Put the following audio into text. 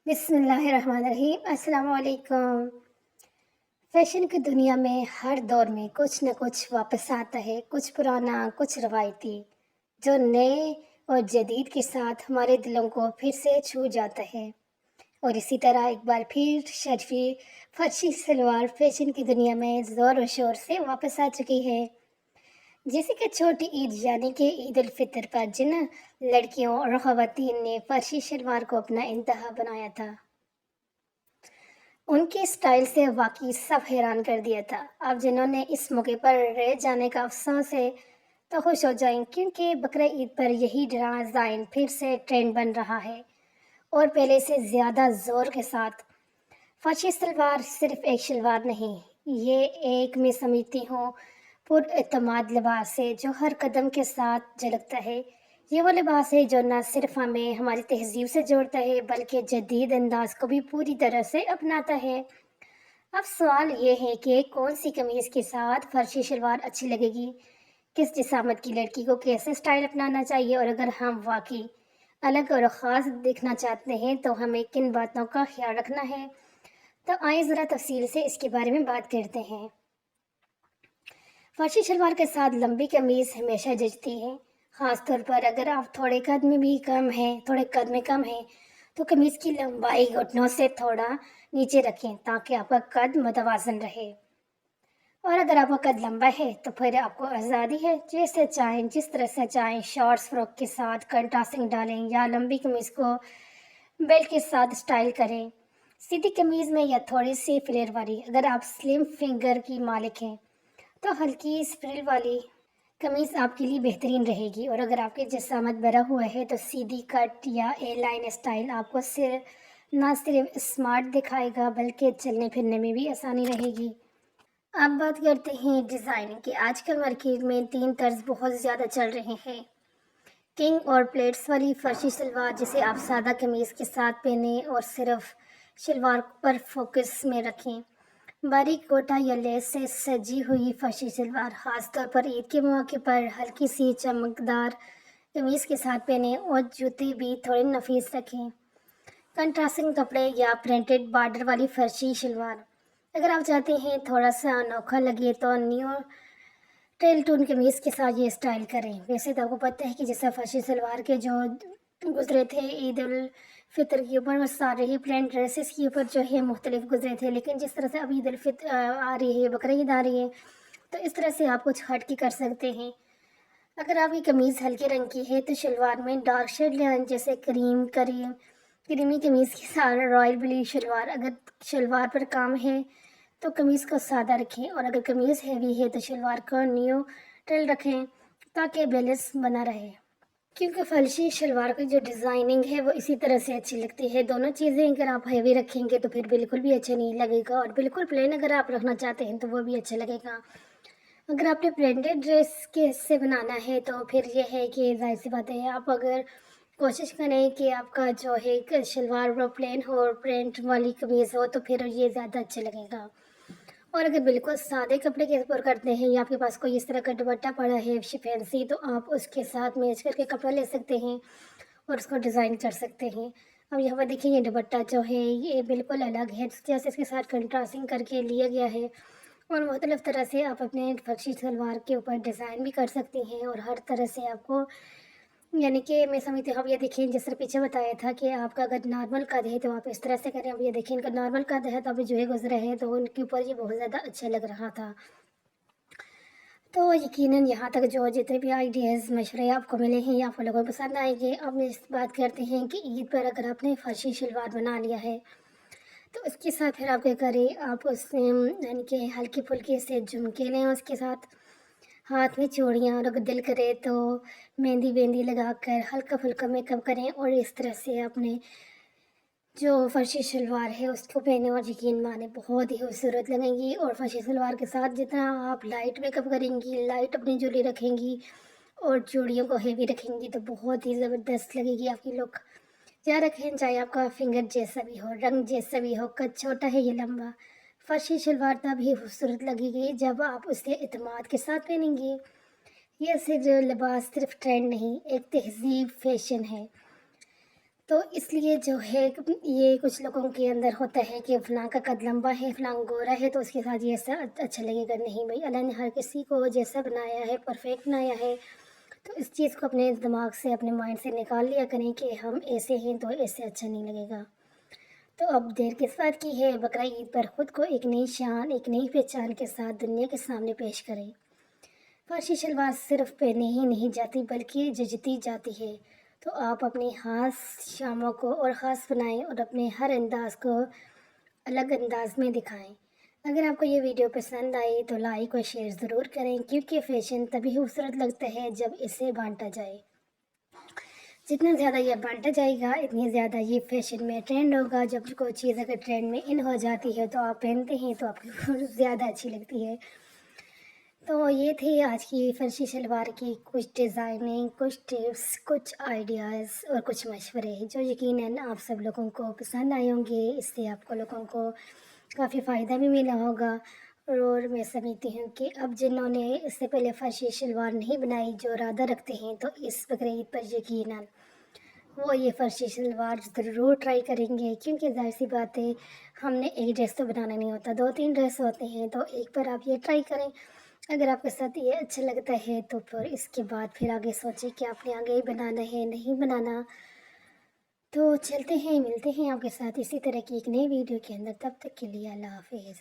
بسم اللہ الرحمن الرحیم، السلام علیکم۔ فیشن کی دنیا میں ہر دور میں کچھ نہ کچھ واپس آتا ہے، کچھ پرانا، کچھ روایتی، جو نئے اور جدید کے ساتھ ہمارے دلوں کو پھر سے چھو جاتا ہے۔ اور اسی طرح ایک بار پھر شرفی فرشی سلوار فیشن کی دنیا میں زور و شور سے واپس آ چکی ہے۔ جیسے کہ چھوٹی عید یعنی کہ عید الفطر پر جن لڑکیوں اور خواتین نے فرشی شلوار کو اپنا انتہا بنایا تھا، ان کے اسٹائل سے واقعی سب حیران کر دیا تھا۔ اب جنہوں نے اس موقع پر رہ جانے کا افسوس ہے تو خوش ہو جائیں، کیونکہ بقرہ عید پر یہی ڈیزائن پھر سے ٹرینڈ بن رہا ہے اور پہلے سے زیادہ زور کے ساتھ۔ فرشی سلوار صرف ایک شلوار نہیں، یہ ایک میں سمجھتی ہوں پر اعتماد لباس ہے جو ہر قدم کے ساتھ جھلکتا ہے۔ یہ وہ لباس ہے جو نہ صرف ہمیں ہماری تہذیب سے جوڑتا ہے بلکہ جدید انداز کو بھی پوری طرح سے اپناتا ہے۔ اب سوال یہ ہے کہ کون سی قمیض کے ساتھ فرشی شلوار اچھی لگے گی، کس جسامت کی لڑکی کو کیسے سٹائل اپنانا چاہیے، اور اگر ہم واقعی الگ اور خاص دیکھنا چاہتے ہیں تو ہمیں کن باتوں کا خیال رکھنا ہے۔ تو آئیں ذرا تفصیل سے اس کے بارے میں بات کرتے ہیں۔ فرشی شلوار کے ساتھ لمبی قمیض ہمیشہ جچتی ہے، خاص طور پر اگر آپ تھوڑے قد میں کم ہیں تو قمیض کی لمبائی گھٹنوں سے تھوڑا نیچے رکھیں تاکہ آپ کا قد متوازن رہے۔ اور اگر آپ کا قد لمبا ہے تو پھر آپ کو آزادی ہے، جس طرح سے چاہیں شارٹس فراک کے ساتھ کنٹراسٹنگ ڈالیں یا لمبی قمیض کو بیلٹ کے ساتھ سٹائل کریں، سیدھی قمیض میں یا تھوڑی سی فلیر والی۔ اگر آپ سلم فنگر کی مالک ہیں تو ہلکی اسپرل والی قمیض آپ کے لیے بہترین رہے گی، اور اگر آپ کی جسامت بھرا ہوا ہے تو سیدھی کٹ یا اے لائن اسٹائل آپ کو نہ صرف اسمارٹ دکھائے گا بلکہ چلنے پھرنے میں بھی آسانی رہے گی۔ اب بات کرتے ہیں ڈیزائن کی۔ آج کل مارکیٹ میں تین طرز بہت زیادہ چل رہے ہیں: کنگ اور پلیٹس والی فرشی شلوار، جسے آپ سادہ قمیض کے ساتھ پہنیں اور صرف شلوار پر فوکس میں رکھیں; باریک کوٹا یا لیس سے سجی ہوئی فرشی شلوار، خاص طور پر عید کے موقع پر ہلکی سی چمکدار قمیض کے ساتھ پہنیں اور جوتے بھی تھوڑے نفیس رکھیں; کنٹراسٹنگ کپڑے یا پرنٹڈ بارڈر والی فرشی شلوار، اگر آپ چاہتے ہیں تھوڑا سا انوکھا لگے تو نیو ٹیل ٹون قمیض کے ساتھ یہ اسٹائل کریں۔ ویسے تو آپ کو پتہ ہے کہ جیسا فرشی سلوار کے جو گزرے تھے عید الفطر کے اوپر، وہ سارے ہی پلین ڈریسز کے اوپر جو ہے مختلف گزرے تھے، لیکن جس طرح سے اب عید الفطر آ رہی ہے، بقرہ عید آ رہی ہے، تو اس طرح سے آپ کچھ ہٹ کے کر سکتے ہیں۔ اگر آپ کی قمیض ہلکے رنگ کی ہے تو شلوار میں ڈارک شیڈ لیں، جیسے کریمی قمیض کے ساتھ رائل بلیو شلوار۔ اگر شلوار پر کام ہے تو قمیض کو سادہ رکھیں، اور اگر قمیض ہیوی ہے تو شلوار کو نیوٹرل رکھیں تاکہ بیلنس بنا رہے، کیونکہ فرشی شلوار کی جو ڈیزائننگ ہے وہ اسی طرح سے اچھی لگتی ہے۔ دونوں چیزیں اگر آپ ہیوی رکھیں گے تو پھر بالکل بھی اچھا نہیں لگے گا، اور بالکل پلین اگر آپ رکھنا چاہتے ہیں تو وہ بھی اچھا لگے گا۔ اگر آپ نے پرنٹڈ ڈریس کے سے بنانا ہے تو پھر یہ ہے کہ ظاہر سی بات ہے، آپ اگر کوشش کریں کہ آپ کا جو ہے شلوار وہ پلین ہو اور پرنٹ والی قمیض ہو تو پھر یہ زیادہ اچھا لگے گا۔ اور اگر بالکل سادے کپڑے کے اوپر کرتے ہیں یا آپ کے پاس کوئی اس طرح کا دوپٹہ پڑا ہے فینسی، تو آپ اس کے ساتھ میچ کر کے کپڑا لے سکتے ہیں اور اس کو ڈیزائن کر سکتے ہیں۔ اب یہاں پر دیکھیں، یہ دوپٹہ جو ہے یہ بالکل الگ ہے، جیسے اس کے ساتھ کنٹراسٹنگ کر کے لیا گیا ہے، اور مختلف طرح سے آپ اپنے فرشی شلوار کے اوپر ڈیزائن بھی کر سکتی ہیں، اور ہر طرح سے آپ کو، یعنی کہ میں سمجھتی ہوں، اب یہ دیکھیں جس طرح پیچھے بتایا تھا کہ آپ کا اگر نارمل قد ہے تو آپ اس طرح سے کریں۔ اب یہ دیکھیں، ان کا نارمل قد ہے تو ابھی جو ہے گزرے ہیں تو ان کے اوپر یہ بہت زیادہ اچھا لگ رہا تھا۔ تو یقیناً یہاں تک جو جتنے بھی آئیڈیاز مشورے آپ کو ملے ہیں یا آپ لوگوں کو پسند آئیں گے۔ اب میں اس بات کرتے ہیں کہ عید پر اگر آپ نے فرشی شلوار بنا لیا ہے تو اس کے ساتھ پھر آپ کیا کریں، آپ اس سے یعنی کہ ہلکی پھلکی سے جھمکے لیں، اس کے ساتھ ہاتھ میں چوڑیاں، اور اگر دل کرے تو مہندی لگا کر ہلکا پھلکا میک اپ کریں، اور اس طرح سے اپنے جو فرشی شلوار ہے اس کو پہنے، اور یقین مانے بہت ہی خوبصورت لگیں گی۔ اور فرشی شلوار کے ساتھ جتنا آپ لائٹ میک اپ کریں گی، لائٹ اپنی جولی رکھیں گی اور چوڑیوں کو ہیوی رکھیں گی تو بہت ہی زبردست لگے گی آپ کی لک۔ یا رکھیں، چاہے آپ کا فنگر جیسا بھی ہو، رنگ جیسا بھی ہو، قد چھوٹا ہے یا لمبا، فرشی شلوار تب ہی خوبصورت لگے گی جب آپ اسے اعتماد کے ساتھ پہنیں گی۔ یہ صرف لباس صرف ٹرینڈ نہیں، ایک تہذیب، فیشن ہے۔ تو اس لیے جو ہے یہ کچھ لوگوں کے اندر ہوتا ہے کہ فلاں کا قد لمبا ہے، فلاں گورا ہے، تو اس کے ساتھ یہ ایسا اچھا لگے گا. نہیں بھائی، اللہ نے ہر کسی کو جیسا بنایا ہے پرفیکٹ بنایا ہے. تو اس چیز کو اپنے دماغ سے، اپنے مائنڈ سے نکال لیا کریں کہ ہم ایسے ہیں تو ایسے اچھا نہیں لگے گا. تو اب دیر کس بات کی ہے، بقرہ عید پر خود کو ایک نئی شان، ایک نئی پہچان کے ساتھ دنیا کے سامنے پیش کریں. فرشی شلوار صرف پہنے ہی نہیں جاتی بلکہ جچتی جاتی ہے. تو آپ اپنی خاص شاموں کو اور خاص بنائیں اور اپنے ہر انداز کو الگ انداز میں دکھائیں. اگر آپ کو یہ ویڈیو پسند آئی تو لائک اور شیئر ضرور کریں، کیونکہ فیشن تبھی خوبصورت لگتا ہے جب اسے بانٹا جائے. جتنا زیادہ یہ بانٹا جائے گا اتنی زیادہ یہ فیشن میں ٹرینڈ ہوگا. جب کوئی چیز اگر ٹرینڈ میں ان ہو جاتی ہے تو آپ پہنتے ہیں تو آپ کو زیادہ اچھی لگتی ہے. تو یہ تھی آج کی فرشی شلوار کی کچھ ڈیزائننگ، کچھ ٹپس، کچھ آئیڈیاز اور کچھ مشورے جو یقیناً آپ سب لوگوں کو پسند آئے ہوں گے. اس سے آپ کو لوگوں کو کافی فائدہ بھی ملا ہوگا. اور میں سمجھتی ہوں کہ اب جنہوں نے اس سے پہلے فرشی شلوار نہیں بنائی، جو ارادہ رکھتے ہیں، تو اس بقرہ عید پر یقیناً وہ یہ فرشی شلوار ضرور ٹرائی کریں گے. کیونکہ ظاہر سی بات ہے، ہم نے ایک ڈریس تو بنانا نہیں ہوتا، 2-3 ڈریس ہوتے ہیں. تو ایک بار آپ یہ ٹرائی کریں. اگر آپ کے ساتھ یہ اچھا لگتا ہے تو پھر اس کے بعد پھر آگے سوچیں کہ آپ نے آگے بنانا ہے نہیں بنانا. تو چلتے ہیں، ملتے ہیں آپ کے ساتھ اسی طرح کی ایک نئی ویڈیو کے اندر. تب تک کے لیے اللہ حافظ.